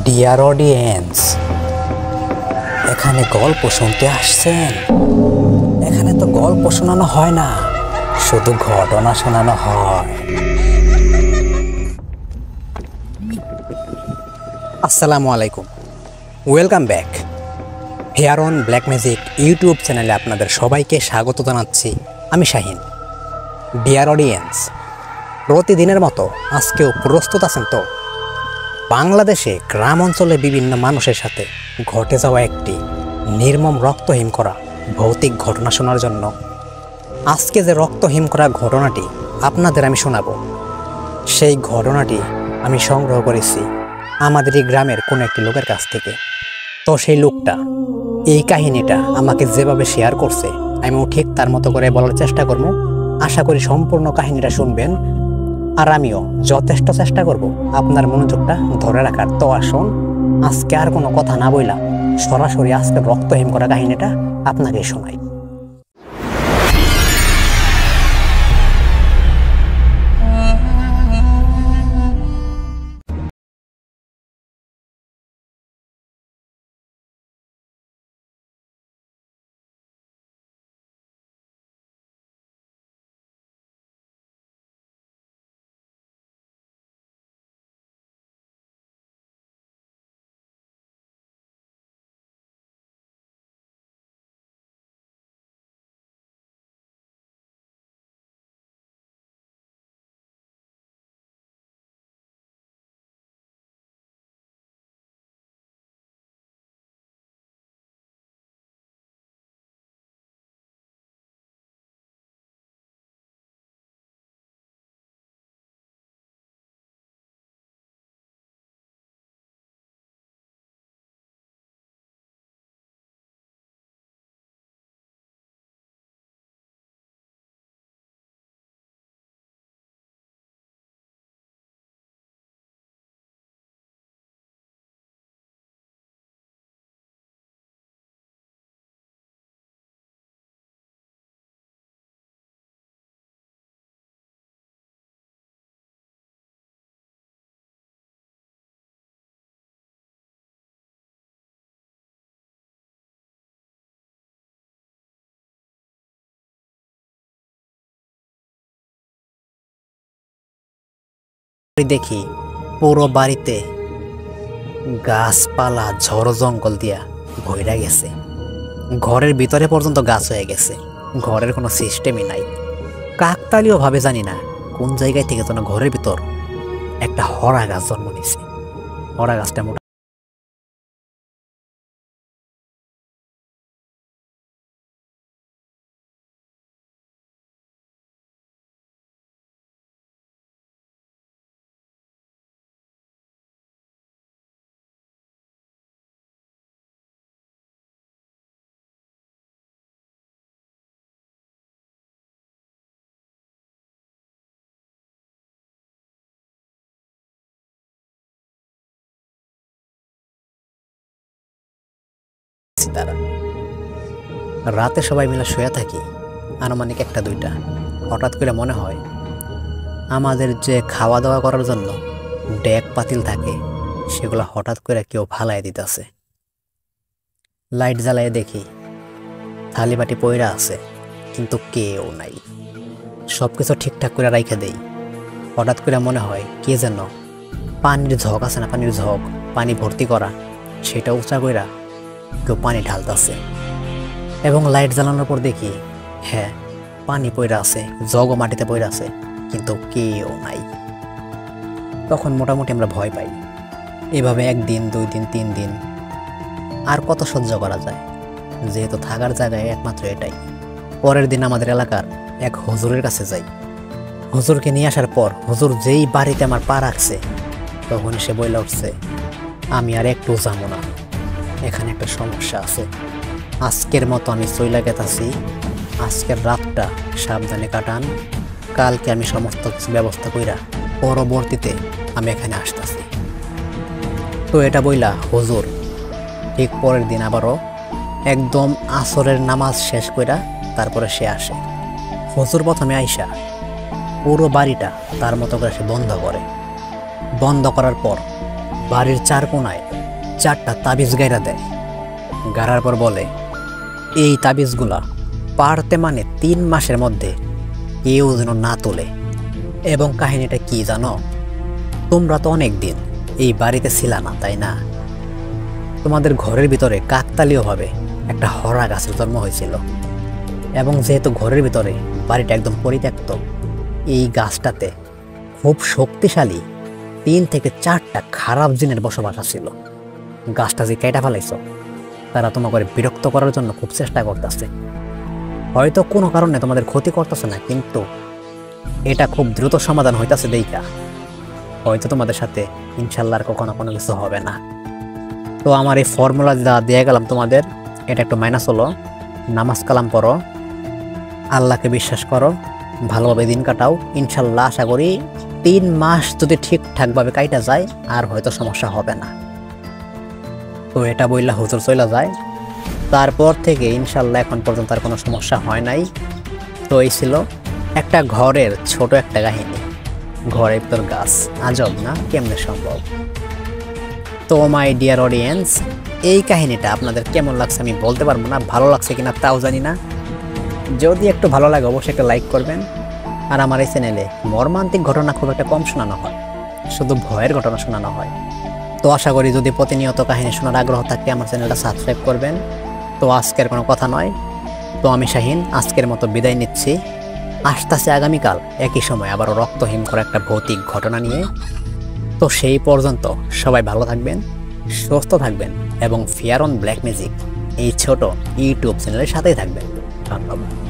Dear audience, এখানে গল্প শুনতে আসছেন? এখানে তো গল্প শোনানো হয় না, শুধু ঘটনা শোনানো হয়। আসসালামু আলাইকুম, welcome back. Here on black magic YouTube চ্যানেলে আপনাদের সবাইকে স্বাগত জানাচ্ছি। আমি শাহিন। ডিয়ার অডিয়েন্স, প্রতিদিনের মতো আজকেও প্রস্তুত আছেন তো? বাংলাদেশে গ্রাম অঞ্চলে বিভিন্ন মানুষের সাথে ঘটে যাওয়া একটি নির্মম রক্তহীন করা ভৌতিক ঘটনা শোনার জন্য আজকে যে রক্তহীন করা ঘটনাটি আপনাদের আমি শোনাব, সেই ঘটনাটি আমি সংগ্রহ করেছি আমাদের এই গ্রামের কোনো একটি লোকের কাছ থেকে। তো সেই লোকটা এই কাহিনীটা আমাকে যেভাবে শেয়ার করছে, আমিও ঠিক তার মতো করে বলার চেষ্টা করব। আশা করি সম্পূর্ণ কাহিনীটা শুনবেন, আর আমিও যথেষ্ট চেষ্টা করব আপনার মনোযোগটা ধরে রাখার। তো আসুন, আজকে আর কোনো কথা না বইলা সরাসরি আজকে রক্তহীন করা কাহিনীটা আপনাকে শোনাই। দেখি পুরো বাড়িতে গাছপালা ঝড় জঙ্গল দিয়া ভইরা গেছে, ঘরের ভিতরে পর্যন্ত গাছ হয়ে গেছে, ঘরের কোনো সিস্টেমই নাই। কাকতালীয় ভাবে জানি না কোন জায়গায় থেকে যেন ঘরের ভিতর একটা হরা গাছ জন্ম নিছে। হরা গাছটা মোটা তারা। রাতে সবাই মিলে শুয়ে থাকি, আনুমানিক 1-2টা। হঠাৎ করে মনে হয় আমাদের যে খাওয়া দাওয়া করার জন্য ডেক পাতিল থাকে, সেগুলো হঠাৎ করে কেউ ফালাই দিতেছে। লাইট জ্বালায় দেখি থালি বাটি পইরা আছে, কিন্তু কেউ নাই। সবকিছু ঠিকঠাক করে রাইখা দেই। হঠাৎ করে মনে হয় কে যেন পানির ঝক আছে না, পানির ঝক, পানি ভর্তি করা, সেটা উঁচা কইরা কেউ পানি ঢালতেছে। এবং লাইট জ্বালানোর পর দেখি হ্যাঁ, পানি পইরা আছে, জগও মাটিতে পইরা আছে, কিন্তু কেউ নাই। তখন মোটামুটি আমরা ভয় পাই। এভাবে 1 দিন 2 দিন 3 দিন, আর কত সহ্য করা যায়, যেহেতু থাকার জায়গায় একমাত্র এটাই। পরের দিন আমাদের এলাকার এক হুজুরের কাছে যাই। হুজুরকে নিয়ে আসার পর হুজুর যেই বাড়িতে আমার পা রাখছে, তখন সে বইলা উঠছে, আমি আর একটু যাবো না, এখানে একটা সমস্যা আছে। আজকের মতো আমি চইলা গেতাছি, আজকের রাতটা সাবধানে কাটান, কালকে আমি সমস্ত কিছু ব্যবস্থা কইরা পরবর্তীতে আমি এখানে আসতেছি। তো এটা বইলা হুজুর ঠিক পরের দিন আবারও একদম আসরের নামাজ শেষ কইরা তারপরে সে আসে। হুজুর প্রথমে আইসা পুরো বাড়িটা তার মতো করে সে বন্ধ করে। বন্ধ করার পর বাড়ির চার কোনায় 4টা তাবিজ গাইরা দেয়। গাড়ার পর বলে এই তাবিজগুলা পারতে মানে 3 মাসের মধ্যে কেউ যেন না তোলে। এবং কাহিনীটা কি জানো? তোমরা তো অনেক দিন এই বাড়িতে ছিলা না, তাই না? তোমাদের ঘরের ভিতরে কাকতালীয়ভাবে একটা হরা গাছের জন্ম হয়েছিল। এবং যেহেতু ঘরের ভিতরে বাড়িটা একদম পরিত্যক্ত, এই গাছটাতে খুব শক্তিশালী 3 থেকে 4টা খারাপ জিনের বসবাস ছিল। গাছটা যে কেটে ফেলাইছ, তারা তোমাকে বিরক্ত করার জন্য খুব চেষ্টা করতেছে। হয়তো কোনো কারণে তোমাদের ক্ষতি করতেছে না, কিন্তু এটা খুব দ্রুত সমাধান হইতাছে দেখা হয়তো তোমাদের সাথে ইনশাল্লাহ আর কখনো কোনো কিছু হবে না। তো আমার এই ফর্মুলা যা দিয়ে গেলাম তোমাদের, এটা একটু মাইনাস হলো। নামাজ কালাম পড়ো, আল্লাহকে বিশ্বাস করো, ভালোভাবে দিন কাটাও। ইনশাল্লাহ আশা করি 3 মাস যদি ঠিকঠাকভাবে কাইটা যায় আর হয়তো সমস্যা হবে না। তো এটা বললা হুজুর চলে যায়। তারপর থেকে ইনশাল্লাহ এখন পর্যন্ত আর কোনো সমস্যা হয় নাই। তো এই ছিল একটা ঘরের ছোট একটা কাহিনী। ঘরের ভিতর গাছ, আজব না? কেমনে সম্ভব? তো মাই ডিয়ার অডিয়েন্স, এই কাহিনীটা আপনাদের কেমন লাগছে আমি বলতে পারবো না, ভালো লাগছে কিনা তাও জানি না। যদি একটু ভালো লাগে অবশ্যই একটা লাইক করবেন। আর আমার এই চ্যানেলে মর্মান্তিক ঘটনা খুব একটা কম শোনানো হয়, শুধু ভয়ের ঘটনা শোনানো হয়। তো আশা করি যদি প্রতিনিয়ত কাহিনী শোনার আগ্রহ থাকে আমার চ্যানেলটা সাবস্ক্রাইব করবেন। তো আজকের কোনো কথা নয়। তো আমি শাহিন আজকের মতো বিদায় নিচ্ছি। আসতেছে আগামীকাল একই সময় আবারও রক্তহীন করে একটা ভৌতিক ঘটনা নিয়ে। তো সেই পর্যন্ত সবাই ভালো থাকবেন, সুস্থ থাকবেন এবং ফিয়ার অন ব্ল্যাক ম্যাজিক এই ছোট ইউটিউব চ্যানেলের সাথেই থাকবেন। ধন্যবাদ।